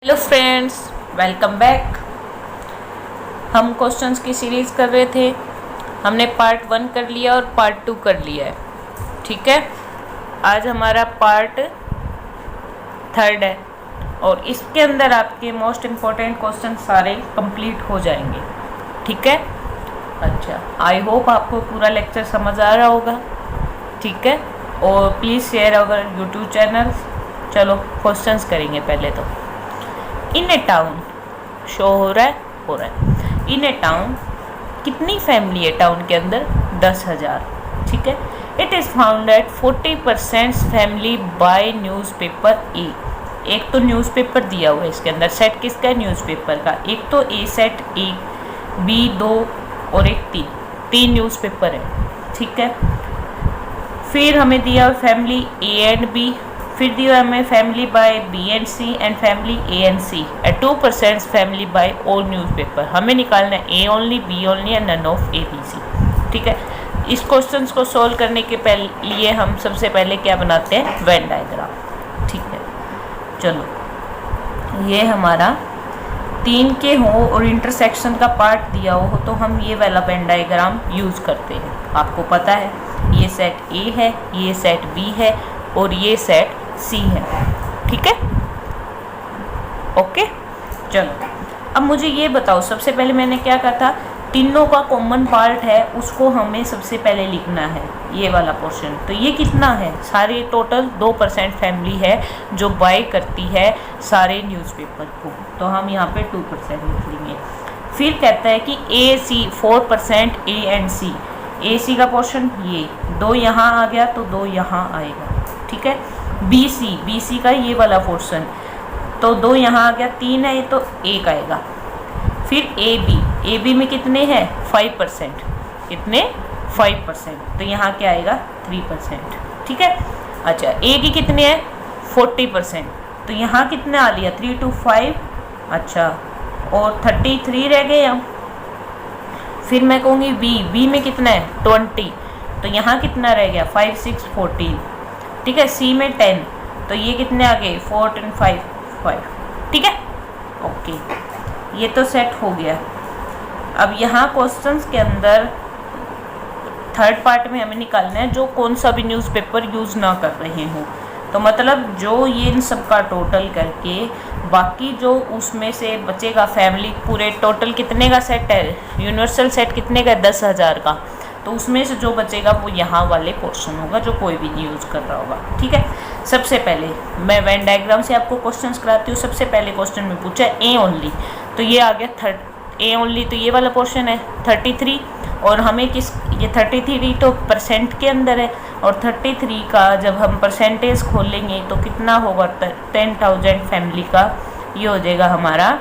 Hello friends, welcome back. हम questions की series कर रहे थे। हमने पार्ट 1 कर लिया और पार्ट 2 कर लिया है। ठीक है, आज हमारा पार्ट 3 है और इसके अंदर आपके मोस्ट इम्पॉर्टेंट क्वेश्चन सारे कंप्लीट हो जाएंगे। ठीक है, अच्छा, आई होप आपको पूरा लेक्चर समझ आ रहा होगा। ठीक है, और please share our YouTube channel. चलो क्वेश्चंस करेंगे पहले तो। इन ए टाउन, शो हो रहा है। इन ए टाउन, कितनी फैमिली है टाउन के अंदर? 10,000। ठीक है, it is found that 40% family by newspaper A. एक तो न्यूज़पेपर दिया हुआ है इसके अंदर, सेट किसका है? न्यूज़पेपर का। एक तो ए सेट, एक बी 2 और एक 3 न्यूज़पेपर है। ठीक है, फिर हमें दिया हुआ फैमिली ए एंड बी, फिर दिया हमें family by B and C and family A and C and 2% family by all newspaper. हमें निकालना है A only, B only and none of A B C. ठीक है, इस क्वेश्चंस को सॉल्व करने के लिए हम सबसे पहले क्या बनाते हैं? Venn diagram. ठीक है, चलो, ये हमारा 3 के हो और इंटरसेक्शन का पार्ट दिया हो तो हम ये वाला वेन डायग्राम यूज़ करते हैं। आपको पता है ये सेट ए है, ये सेट बी है और ये सेट सी है। ठीक है, ओके। चलो, अब मुझे ये बताओ, सबसे पहले मैंने क्या कहा था? तीनों का कॉमन पार्ट है, उसको हमें सबसे पहले लिखना है, ये वाला पोर्शन। तो ये कितना है? सारे टोटल 2% फैमिली है जो बाय करती है सारे न्यूज़पेपर को, तो हम यहाँ पे 2% लिख लेंगे। फिर कहता है कि ए सी 4% ए एंड सी। ए सी का पोर्शन ये 2 यहाँ आ गया तो 2 यहाँ आएगा। ठीक है, बी सी का ये वाला पोर्शन, तो 2 यहाँ आ गया, 3 है तो 1 आएगा। फिर ए बी में कितने हैं? 5%। कितने? 5%, तो यहाँ क्या आएगा? 3%। ठीक है, अच्छा, ए की कितने हैं? 40%, तो यहाँ कितने आ लिया? 3 to 5। अच्छा, और 33 रह गए हम। फिर मैं कहूँगी बी में कितना है? 20, तो यहाँ कितना रह गया? 5 6 14। ठीक है, सी में 10, तो ये कितने आ गए? 4 and 5। ठीक है, ओके, ये तो सेट हो गया। अब यहाँ क्वेश्चंस के अंदर थर्ड पार्ट में हमें निकालना है जो कौन सा भी न्यूज़पेपर यूज़ ना कर रहे हो। तो मतलब जो ये इन सब का टोटल करके बाकी जो उसमें से बचेगा फैमिली, पूरे टोटल कितने का सेट है? यूनिवर्सल सेट कितने का? 10,000 का। तो उसमें से जो बचेगा वो यहाँ वाले पोर्शन होगा जो कोई भी नहीं यूज़ कर रहा होगा। ठीक है, सबसे पहले मैं वेन डायग्राम से आपको क्वेश्चंस कराती हूँ। सबसे पहले क्वेश्चन में पूछा ए ओनली, तो ये आ गया ए ओनली, तो ये वाला पोर्शन है 33। और हमें ये 33 तो परसेंट के अंदर है, और 33 का जब हम परसेंटेज खोलेंगे तो कितना होगा? 10,000 फैमिली का ये हो जाएगा हमारा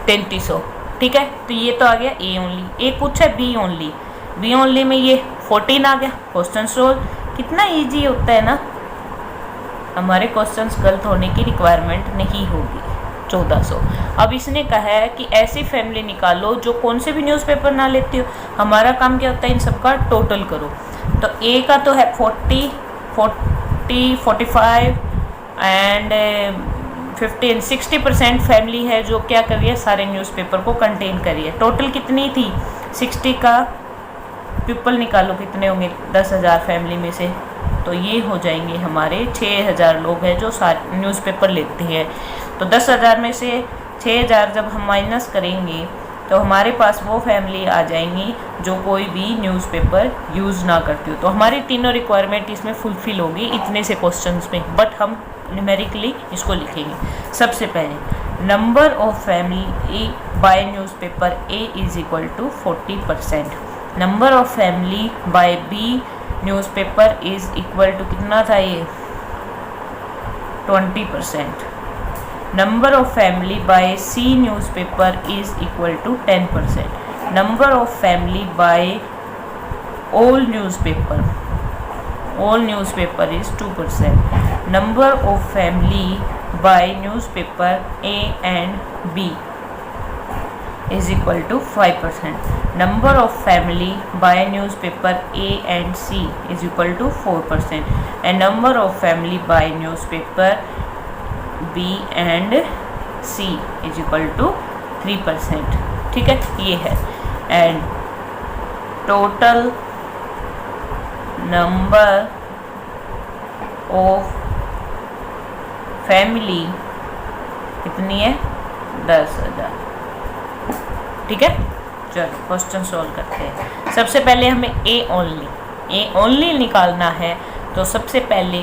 3300। ठीक है, तो ये तो आ गया ए ओनली। एक पूछा बी ओनली, बी ओनली में ये 14 आ गया। Question solve. कितना इजी होता है ना, हमारे क्वेश्चंस गलत होने की रिक्वायरमेंट नहीं होगी। 1400। अब इसने कहा है कि ऐसी फैमिली निकालो जो कौन से भी न्यूज़पेपर ना लेती हो। हमारा काम क्या होता है? इन सबका टोटल करो। तो ए का तो है 40 45 एंड 15 60% फैमिली है जो क्या कर रही है? सारे न्यूज़पेपर को कंटेन कर रही है। टोटल कितनी थी? 60 का पीपल निकालो कितने होंगे 10,000 फैमिली में से, तो ये हो जाएंगे हमारे 6,000 लोग हैं जो सारे न्यूज़पेपर लेते हैं। तो 10,000 में से 6,000 जब हम माइनस करेंगे तो हमारे पास वो फैमिली आ जाएंगी जो कोई भी न्यूज़पेपर यूज़ ना करती हो। तो हमारी तीनों रिक्वायरमेंट इसमें फुलफ़िल होगी इतने से क्वेश्चंस में। बट हम न्यूमेरिकली इसको लिखेंगे। सबसे पहले number of family by newspaper A is equal to 40%। Number of family by B newspaper is equal to कितना था ये? 20%। Number of family by C newspaper is equal to 10%। Number of family by all newspaper is 2%। Number of family by newspaper A and B is equal to 5%. Number of family buy newspaper A and C is equal to 4%. And number of family buy newspaper B and C is equal to 3%. ठीक है, ये है. And total number of family कितनी है? 10,000. ठीक है, चलो question solve करते हैं. सबसे पहले हमें ए ओनली निकालना है. तो सबसे पहले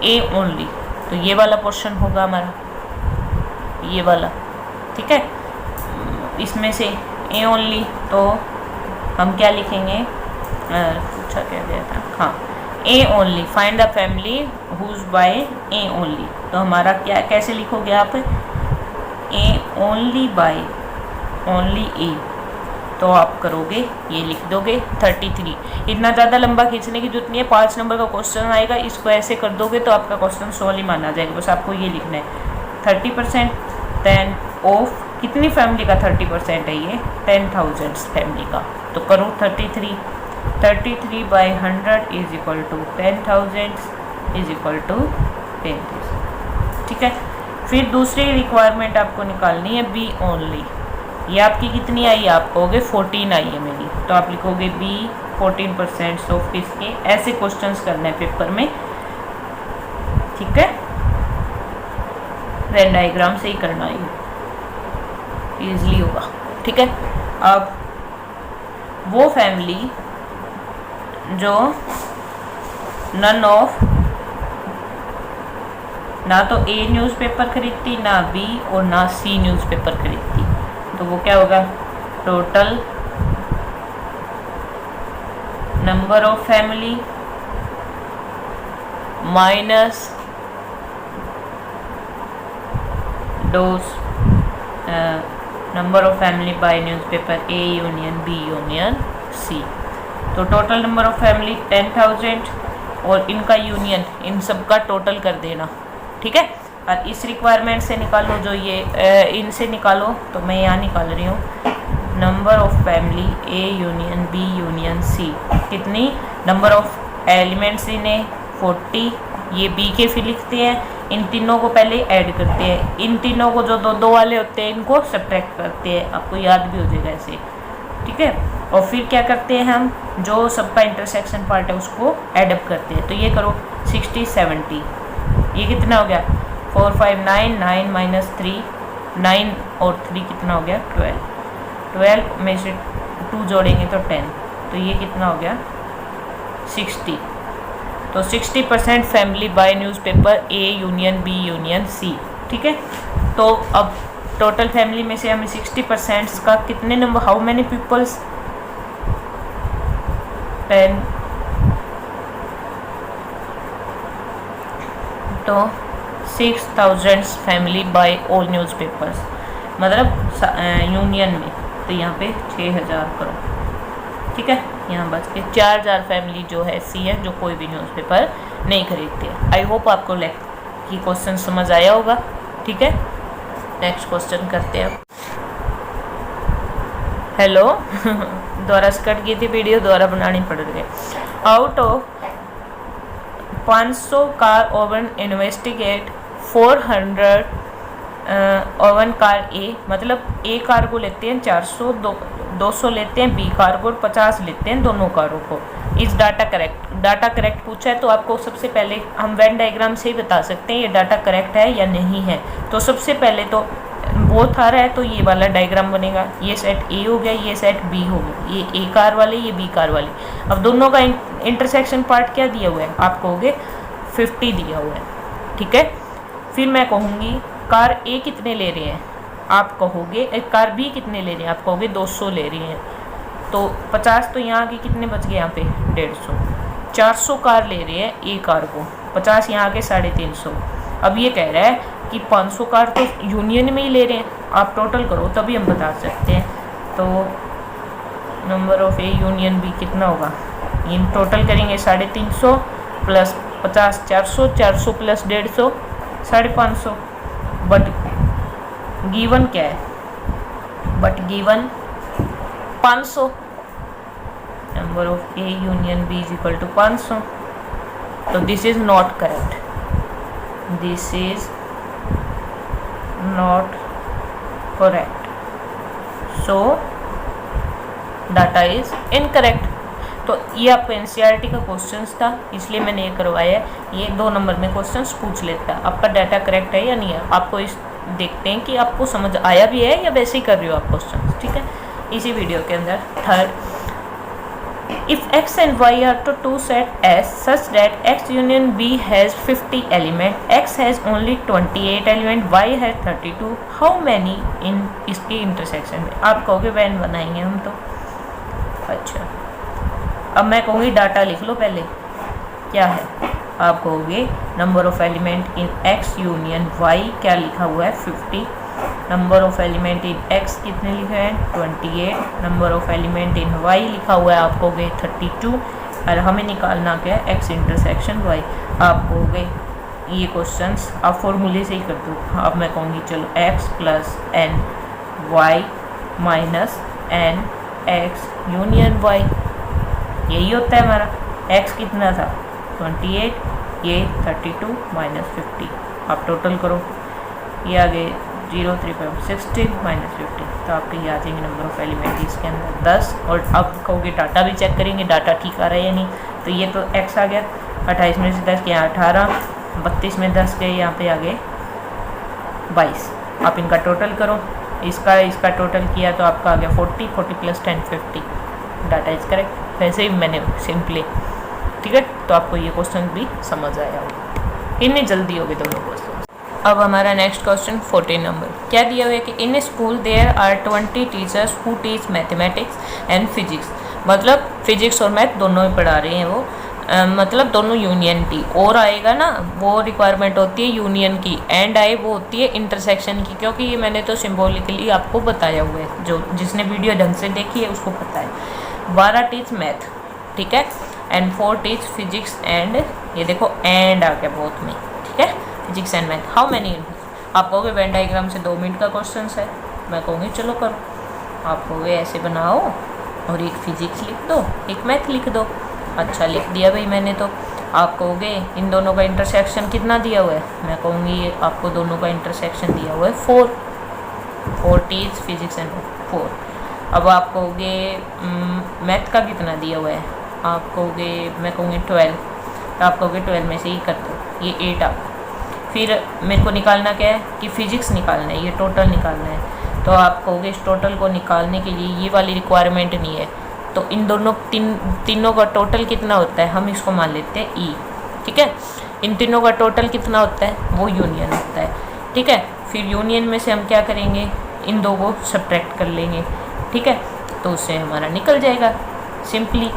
ए ओनली, तो ये वाला पोर्शन होगा हमारा, ये वाला. ठीक है, इसमें से ए ओनली, तो हम क्या लिखेंगे? पूछा क्या गया था, हाँ, A only. Find the family whose by A only. तो हमारा क्या, कैसे लिखोगे आप? A only by only A. तो आप करोगे, ये लिख दोगे 33. इतना ज़्यादा लंबा खींचने की जरूरत नहीं है. 5 नंबर का क्वेश्चन आएगा, इसको ऐसे कर दोगे तो आपका क्वेश्चन सॉल्व ही माना जाएगा. बस आपको ये लिखना है 30%. देन ऑफ कितनी फैमिली का 30% है? ये 10,000 फैमिली का. तो करो 33 by 100 is equal to 10,000 is equal to 10,000. ठीक है, फिर दूसरी रिक्वायरमेंट आपको निकालनी है बी ओनली. ये आपकी कितनी आई? आप कहोगे 14 आई है मेरी, तो आप लिखोगे बी 14% ऑफ किसके. ऐसे क्वेश्चंस करने हैं पेपर में. ठीक है, वेन डायग्राम से ही करना है, ईजिली होगा. ठीक है, अब वो फैमिली जो नन ऑफ, ना तो ए न्यूज़पेपर खरीदती, ना बी और ना सी न्यूज़पेपर खरीदती, तो वो क्या होगा? Total number of family minus those number of family by newspaper A union B union C. तो टोटल नंबर ऑफ फैमिली 10,000 और इनका यूनियन, इन सब का टोटल कर देना. ठीक है, और इस रिक्वायरमेंट से निकालो, जो ये इनसे निकालो, तो मैं यहाँ निकाल रही हूँ number of family A union B union C. कितनी? नंबर ऑफ एलिमेंट्स इन्हें 40, ये बी के फिर लिखते हैं. इन तीनों को पहले ऐड करते हैं. इन तीनों को जो दो वाले होते हैं इनको सब्ट्रैक्ट करते हैं. आपको याद भी हो जाएगा ऐसे. ठीक है, और फिर क्या करते हैं हम? जो सबका इंटरसेक्शन पार्ट है उसको एडअप करते हैं. तो ये करो 60 70. ये कितना हो गया? 4 5 9 9 माइनस 3 9 और 3 कितना हो गया? 12 में से 2 जोड़ेंगे तो 10. तो ये कितना हो गया? 60. तो 60% family by newspaper A union B union C. ठीक है, तो अब टोटल फैमिली में से हमें 60% का कितने नंबर, हाउ मैनी पीपल्स? 10. तो 6,000 फैमिली बाय ऑल न्यूज़पेपर्स, मतलब यूनियन में. तो यहाँ पे 6,000 करो. ठीक है, यहाँ बच के 4,000 फैमिली जो है सी है, जो कोई भी न्यूज़पेपर नहीं खरीदती है. आई होप आपको की क्वेश्चन समझ आया होगा. ठीक है, नेक्स्ट क्वेश्चन करते हैं. हेलो दोबारा से कट गई थी वीडियो, दोबारा बनानी पड़ रही है. Out of 500 car owner investigate 400 owned car A, मतलब ए कार को लेते हैं 400, 200 लेते हैं बी कार को और 50 लेते हैं दोनों कारों को. इस डाटा करेक्ट पूछा है, तो आपको सबसे पहले हम वेन डायग्राम से ही बता सकते हैं ये डाटा करेक्ट है या नहीं है. तो सबसे पहले तो बोथ आ रहा है, तो ये वाला डायग्राम बनेगा. ये सेट ए हो गया, ये सेट बी हो गया, ये ए कार वाले, ये बी कार वाले. अब दोनों का इंटरसेक्शन पार्ट क्या दिया हुआ है? आप कहोगे 50 दिया हुआ है. ठीक है, फिर मैं कहूँगी कार ए कितने ले रहे हैं? आप कहोगे कार बी कितने ले रहे हैं? आप कहोगे 200 ले रही हैं. तो 50 तो यहाँ के कितने बच गए? यहाँ पे 150. 400 कार ले रहे हैं ए कार को, 50 यहाँ के 350. अब ये कह रहा है कि 500 कार तो यूनियन में ही ले रहे हैं. आप टोटल करो तभी हम बता सकते हैं. तो number of A union B कितना होगा? इन टोटल करेंगे 350 प्लस 50 400, 400 प्लस 150 550. बट गिवन क्या है? But given 500, number of A union B is equal to 500, तो this is not correct, this is not correct, so data is incorrect. तो ये आपको NCERT का क्वेश्चंस था, इसलिए मैंने ये करवाया है। ये 2 नंबर में क्वेश्चंस पूछ लेता है, आपका डाटा करेक्ट है या नहीं है। आपको इस देखते हैं कि आपको समझ आया भी है या वैसे ही कर रहे हो आप क्वेश्चंस, ठीक है। इसी वीडियो के अंदर third, if x and y are to two set S such that x union B has 50 element, x has only 28 element, y has 32, how many in इसके इंटरसेक्शन में। आप कहोगे वैन बनाएंगे हम तो, अच्छा अब मैं कहूँगी डाटा लिख लो पहले, क्या है। आप कहोगे number of element in x union y क्या लिखा हुआ है 50, number of element in x कितने लिखे हैं 28, number of element in y लिखा हुआ है आप कहोगे 32, और हमें निकालना क्या है x इंटरसेक्शन y। आप कहोगे ये क्वेश्चंस आप फॉर्मूले से ही कर दो। अब मैं कहूँगी चलो x plus N Y minus N X union y, यही होता है हमारा। x कितना था 28, ये 32 माइनस 50, आप टोटल करो, ये आगे 0 3 5 60 माइनस 50, तो आपके ये आ जाएंगे नंबर ऑफ एलिमेंट इसके अंदर 10। और अब कहोगे डाटा भी चेक करेंगे डाटा ठीक आ रहा है या नहीं, तो ये तो x आ गया 28 में से 10 के यहाँ 18, 32 में 10 के यहाँ पे आ गए 22। आप इनका टोटल करो, इसका टोटल किया तो आपका आ गया 40, 40 प्लस 10 50, डाटा इज करेक्ट। वैसे ही मैंने सिंपली, ठीक है, तो आपको ये क्वेश्चन भी समझ आया होगा, इतनी जल्दी होगी दोनों क्वेश्चन। अब हमारा नेक्स्ट क्वेश्चन 14 नंबर क्या दिया हुआ है कि in school there are 20 teachers who teach mathematics and physics, मतलब फिजिक्स और मैथ दोनों ही पढ़ा रहे हैं वो, मतलब दोनों यूनियन टी। और आएगा ना वो रिक्वायरमेंट होती है यूनियन की, एंड आए वो होती है इंटरसेक्शन की, क्योंकि ये मैंने तो सिम्बॉलिकली आपको बताया हुआ है, जो जिसने वीडियो ढंग से देखी है उसको पता है। 12 टीच मैथ, ठीक है, एंड 4 टीच फिजिक्स एंड, ये देखो एंड आ गया बहुत में, ठीक है, physics and math. How many, आप कहोगे वेन डायग्राम से 2 मिनट का क्वेश्चन है, मैं कहूँगी चलो करो। आप कहोगे ऐसे बनाओ और एक फिजिक्स लिख दो एक मैथ लिख दो, अच्छा लिख दिया भाई मैंने तो। आप कहोगे इन दोनों का इंटरसेक्शन कितना दिया हुआ है, मैं कहूँगी आपको दोनों का इंटरसेक्शन दिया हुआ है 4 टीच फिजिक्स एंड 4। अब आप कहोगे मैथ का कितना दिया हुआ है, आप कहोगे मैं कहूँगी 12, तो आप कहोगे 12 में से ही कर दो, ये 8 आप। फिर मेरे को निकालना क्या है कि फ़िज़िक्स निकालना है, ये टोटल निकालना है, तो आप कहोगे इस टोटल को निकालने के लिए ये वाली रिक्वायरमेंट नहीं है, तो इन दोनों तीनों का टोटल कितना होता है हम इसको मान लेते हैं ई, ठीक है। इन तीनों का टोटल कितना होता है वो यूनियन होता है, ठीक है। फिर यूनियन में से हम क्या करेंगे, इन दो को सब्ट्रैक्ट कर लेंगे, ठीक है, तो उससे हमारा निकल जाएगा सिंपली।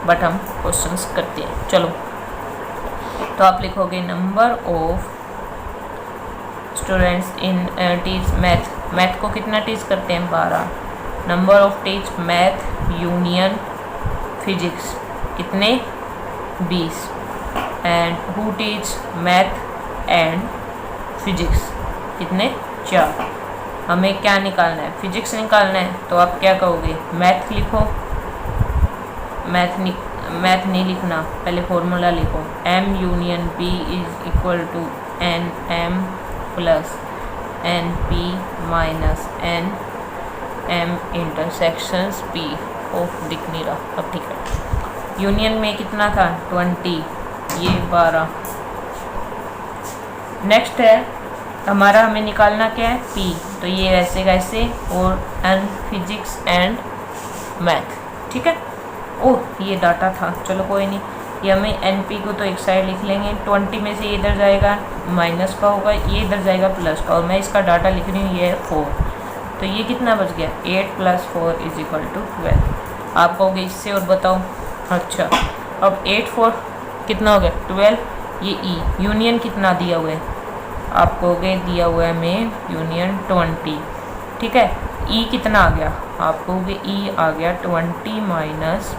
बट हम क्वेश्चंस करते हैं, चलो। तो आप लिखोगे number of students in teach math को कितना टीच करते हैं 12, number of teach math union physics कितने 20, and who teach math and physics कितने 4। हमें क्या निकालना है, फिजिक्स निकालना है, तो आप क्या कहोगे मैथ लिखो, मैथ नहीं लिखना, पहले फॉर्मूला लिखो, m union b is equal to N M plus N P minus N M intersections P. ओह दिख नहीं रहा, अब ठीक है। यूनियन में कितना था 20, ये 12। नेक्स्ट है हमारा, हमें निकालना क्या है पी, तो ये ऐसे कैसे, और एन फिजिक्स एंड मैथ, ठीक है। ओह ये डाटा था, चलो कोई नहीं, ये हमें एन पी को तो एक साइड लिख लेंगे, 20 में से ये इधर जाएगा माइनस का होगा, ये इधर जाएगा प्लस का, और मैं इसका डाटा लिख रही हूँ ये है 4, तो ये कितना बच गया 8 + 4 इज इक्वल टू 12। आप कहोगे इससे और बताओ, अच्छा अब 8 4 कितना हो गया 12, ये ई यूनियन कितना दिया हुआ है, आप कहोगे दिया हुआ है में यूनियन 20, ठीक है। ई कितना आ गया, आप कहोगे ई आ गया 20 माइनस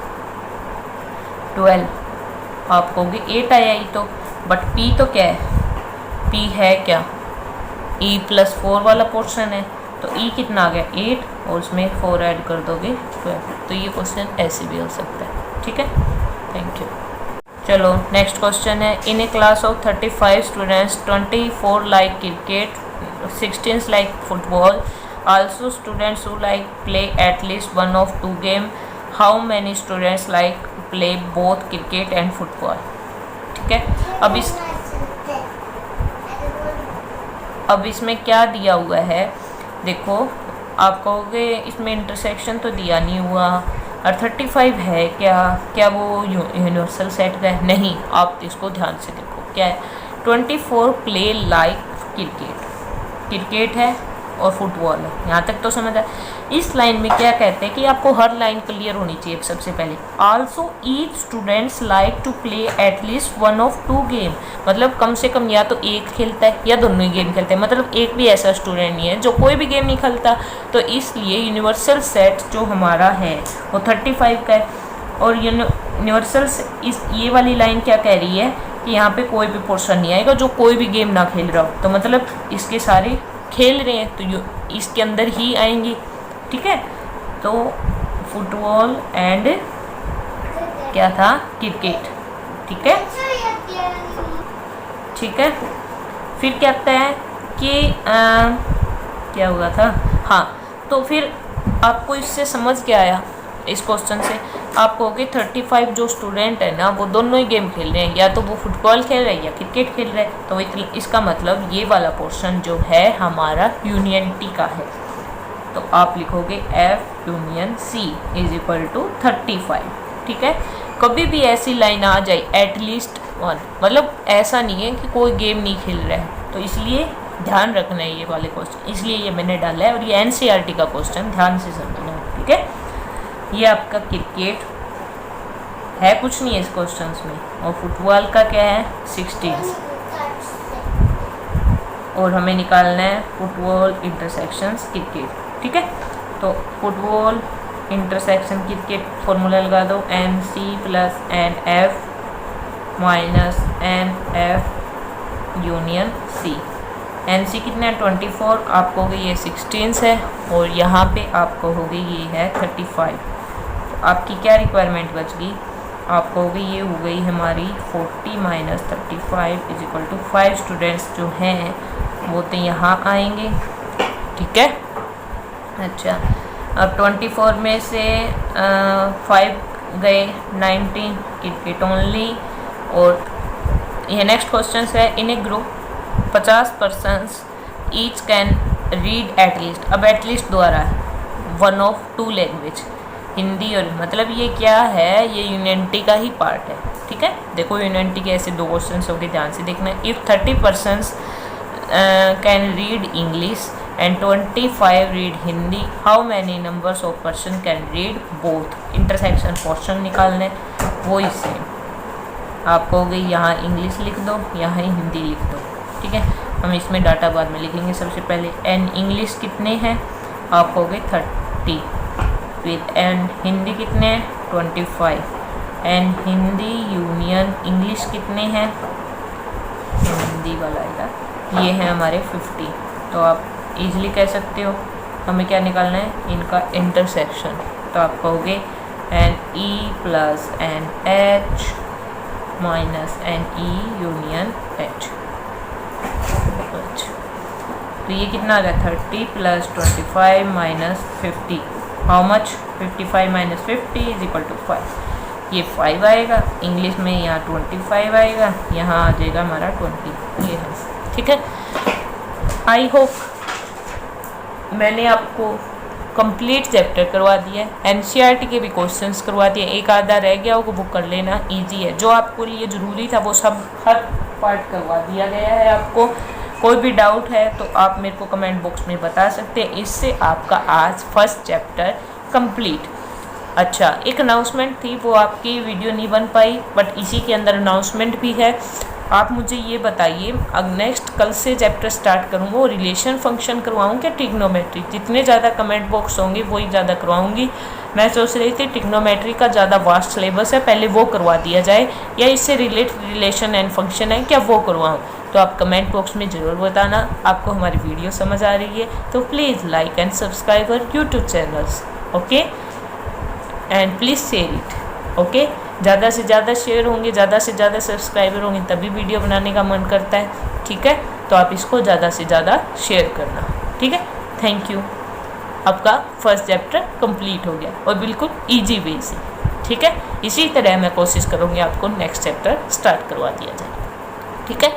12, आप कहोगे 8 आया ई तो, बट पी तो क्या है, पी है क्या ई + 4 वाला पोर्शन है, तो ई कितना आ गया 8 और उसमें 4 ऐड कर दोगे 12। तो ये क्वेश्चन ऐसे भी हो सकता है, ठीक है। Thank you. चलो नेक्स्ट क्वेश्चन है, in a class of 35 students 24 like cricket, 16 like football, also students who like play at least one of two game, how many students like play both cricket and football. ठीक है, अब इसमें क्या दिया हुआ है, देखो आप कहोगे इसमें इंटरसेक्शन तो दिया नहीं हुआ और 35 है, क्या वो यूनिवर्सल सेट का है? नहीं, आप इसको ध्यान से देखो क्या है। 24 प्ले लाइक क्रिकेट है और फुटबॉल है, यहाँ तक तो समझ आया। इस लाइन में क्या कहते हैं कि आपको हर लाइन क्लियर होनी चाहिए। सबसे पहले also each students like to play at least one of two game, मतलब कम से कम या तो एक खेलता है या दोनों ही गेम खेलते हैं, मतलब एक भी ऐसा स्टूडेंट नहीं है जो कोई भी गेम नहीं खेलता। तो इसलिए यूनिवर्सल सेट जो हमारा है वो 35 का है। और यूनिवर्सल इस ये वाली लाइन क्या कह रही है कि यहाँ पे कोई भी पोर्शन नहीं आएगा जो कोई भी गेम ना खेल रहा हो, तो मतलब इसके सारे खेल रहे हैं तो इसके अंदर ही आएंगी। ठीक है, तो फुटबॉल एंड क्या था, क्रिकेट। ठीक है, ठीक है। फिर क्या कहता है कि क्या हुआ था, हाँ, तो फिर आपको इससे समझ क्या आया इस क्वेश्चन से? आप कहोगे 35 जो स्टूडेंट है ना वो दोनों ही गेम खेल रहे हैं, या तो वो फुटबॉल खेल रहे हैं या क्रिकेट खेल रहे हैं, तो इसका मतलब ये वाला पोर्शन जो है हमारा यूनियन टी का है। तो आप लिखोगे F यूनियन C इज इक्वल टू 35। ठीक है, कभी भी ऐसी लाइन आ जाए एटलीस्ट वन, मतलब ऐसा नहीं है कि कोई गेम नहीं खेल रहा है, तो इसलिए ध्यान रखना है ये वाले क्वेश्चन, इसलिए ये मैंने डाला है। और ये NCERT का क्वेश्चन, ध्यान से समझना है। ठीक है, ये आपका क्रिकेट है, कुछ नहीं है इस क्वेश्चन में, और फुटबॉल का क्या है 16, और हमें निकालना है फुटबॉल इंटरसेक्शंस क्रिकेट। ठीक है, तो फुटबॉल इंटरसेक्शन क्रिकेट फॉर्मूला लगा दो, NC plus NF minus NF union C। NC कितना है 24, आप कहोगे ये 16 है, और यहाँ पे आप कहोगे ये है 35। तो आपकी क्या रिक्वायरमेंट बच गई, आप कहोगे ये हो गई हमारी 40 minus 35 is equal to 5 students जो हैं वो तो यहाँ आएंगे। ठीक है, अच्छा, अब 24 में से 5 गए 19, क्रिकेट ओनली। और ये नेक्स्ट क्वेश्चन है, in a group 50 persons each can read at least, अब एटलीस्ट द्वारा one of two language, Hindi और, मतलब ये क्या है, ये यूनियनिटी का ही पार्ट है। ठीक है, देखो यूनियनिटी के ऐसे दो क्वेश्चन हो गए, ध्यान से देखना। If 30 persons can read English and 25 read Hindi, how many numbers of person can read both. Intersection portion निकालने, वो इससे आप कहोगे यहाँ इंग्लिश लिख दो, यहाँ हिंदी लिख दो। ठीक है, हम इसमें डाटा बाद में लिखेंगे। सबसे पहले एन इंग्लिश कितने हैं, आप कहोगे 30, फिर एन हिंदी कितने हैं 25, एन हिंदी यूनियन इंग्लिश कितने हैं, हिंदी वाला आएगा, ये है हमारे 50। तो आप इजीली कह सकते हो हमें क्या निकालना है, इनका इंटरसेक्शन। तो आप कहोगे N E plus N H minus N E union H. तो ये कितना आ गया 30 plus 25 minus 50, how much, 55 minus 50 is equal to 5। ये 5 आएगा, इंग्लिश में यहाँ 25 आएगा, यहाँ आ जाएगा हमारा 20, ये है। ठीक है, आई होप मैंने आपको कंप्लीट चैप्टर करवा दिया है, NCERT के भी क्वेश्चंस करवा दिए, एक आधा रह गया होगा वो कर लेना, इजी है। जो आपको लिए ज़रूरी था वो सब हर पार्ट करवा दिया गया है। आपको कोई भी डाउट है तो आप मेरे को कमेंट बॉक्स में बता सकते हैं। इससे आपका आज फर्स्ट चैप्टर कंप्लीट। अच्छा, एक अनाउंसमेंट थी, वो आपकी वीडियो नहीं बन पाई, बट इसी के अंदर अनाउंसमेंट भी है। आप मुझे ये बताइए, अब नेक्स्ट कल से चैप्टर स्टार्ट करूँगा, वो रिलेशन फंक्शन करवाऊँ क्या ट्रिग्नोमेट्री? जितने ज़्यादा कमेंट बॉक्स होंगे वही ज़्यादा करवाऊँगी। मैं सोच रही थी ट्रिग्नोमेट्री का ज़्यादा वास्ट सिलेबस है, पहले वो करवा दिया जाए, या इससे रिलेटेड रिलेशन एंड फंक्शन है क्या वो करवाऊँ। तो आप कमेंट बॉक्स में ज़रूर बताना आपको हमारी वीडियो समझ आ रही है। तो please like and subscribe our YouTube channels, okay, and please share it, okay. ज़्यादा से ज़्यादा शेयर होंगे, ज़्यादा से ज़्यादा सब्सक्राइबर होंगे, तभी वीडियो बनाने का मन करता है, ठीक है। तो आप इसको ज़्यादा से ज़्यादा शेयर करना, ठीक है। Thank you. आपका फर्स्ट चैप्टर कंप्लीट हो गया और बिल्कुल ईजी वे से, ठीक है। इसी तरह मैं कोशिश करूँगी आपको नेक्स्ट चैप्टर स्टार्ट करवा दिया जाए, ठीक है।